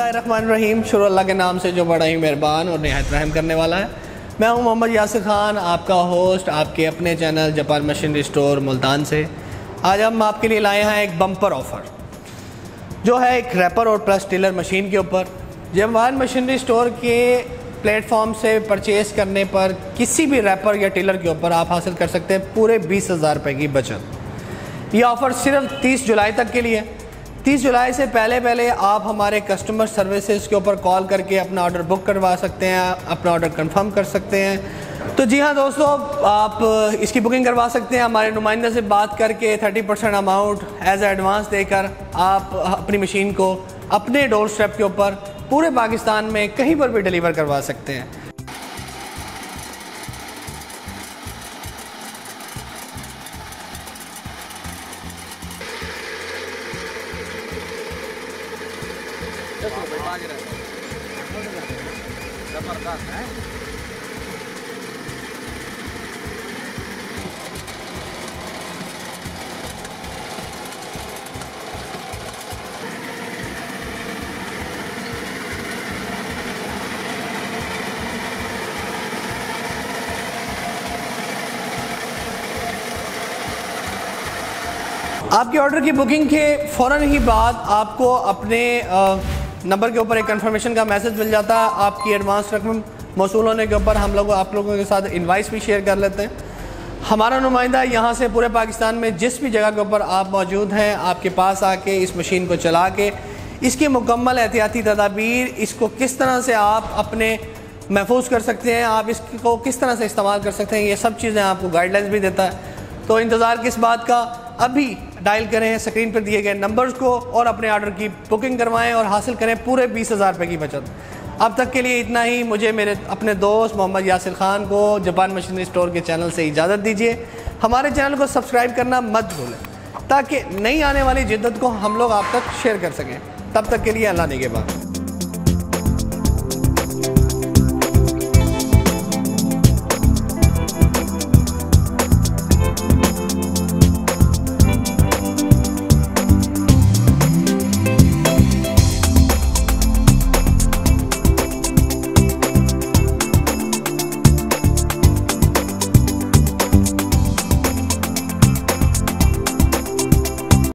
बिस्मिल्लाहिर्रहमानिर्रहीम। शुरू अल्लाह के नाम से जो बड़ा ही मेहरबान और निहायत रहम करने वाला है। मैं हूं मोहम्मद यासिर ख़ान, आपका होस्ट आपके अपने channel Japan machinery store Multan से। आज हम आपके लिए लाए हैं एक बम्पर ऑफ़र जो है एक रैपर और प्लस टिलर मशीन के ऊपर। जापान मशीनरी स्टोर के प्लेटफॉर्म से परचेज़ करने पर किसी भी रैपर या टिलर के ऊपर आप हासिल कर सकते हैं पूरे 20,000 रुपये की बचत। ये ऑफ़र सिर्फ 30 जुलाई तक के लिए। 30 जुलाई से पहले आप हमारे कस्टमर सर्विसेज के ऊपर कॉल करके अपना ऑर्डर बुक करवा सकते हैं, अपना ऑर्डर कंफर्म कर सकते हैं। तो जी हाँ दोस्तों, आप इसकी बुकिंग करवा सकते हैं हमारे नुमाइंदे से बात करके। 30% अमाउंट एज एडवांस देकर आप अपनी मशीन को अपने डोर स्टेप के ऊपर पूरे पाकिस्तान में कहीं पर भी डिलीवर करवा सकते हैं। जबरदस्त है। आपके ऑर्डर की बुकिंग के फ़ौरन ही बाद आपको अपने नंबर के ऊपर एक कंफर्मेशन का मैसेज मिल जाता है। आपकी एडवांस रकम मौसूल होने के ऊपर हम लोग आप लोगों के साथ इनवाइस भी शेयर कर लेते हैं। हमारा नुमाइंदा यहाँ से पूरे पाकिस्तान में जिस भी जगह के ऊपर आप मौजूद हैं, आपके पास आके इस मशीन को चला के इसकी मुकम्मल एहतियाती तदाबीर, इसको किस तरह से आप अपने महफूज कर सकते हैं, आप इसको किस तरह से इस्तेमाल कर सकते हैं, ये सब चीज़ें आपको गाइडलाइंस भी देता है। तो इंतज़ार किस बात का, अभी डायल करें स्क्रीन पर दिए गए नंबर्स को और अपने ऑर्डर की बुकिंग करवाएं और हासिल करें पूरे 20,000 रुपये की बचत। अब तक के लिए इतना ही। मुझे मेरे अपने दोस्त मोहम्मद यासिर ख़ान को जापान मशीनरी स्टोर के चैनल से इजाज़त दीजिए। हमारे चैनल को सब्सक्राइब करना मत भूलें ताकि नई आने वाली जिद्दत को हम लोग आप तक शेयर कर सकें। तब तक के लिए अल्लाह निगहबान।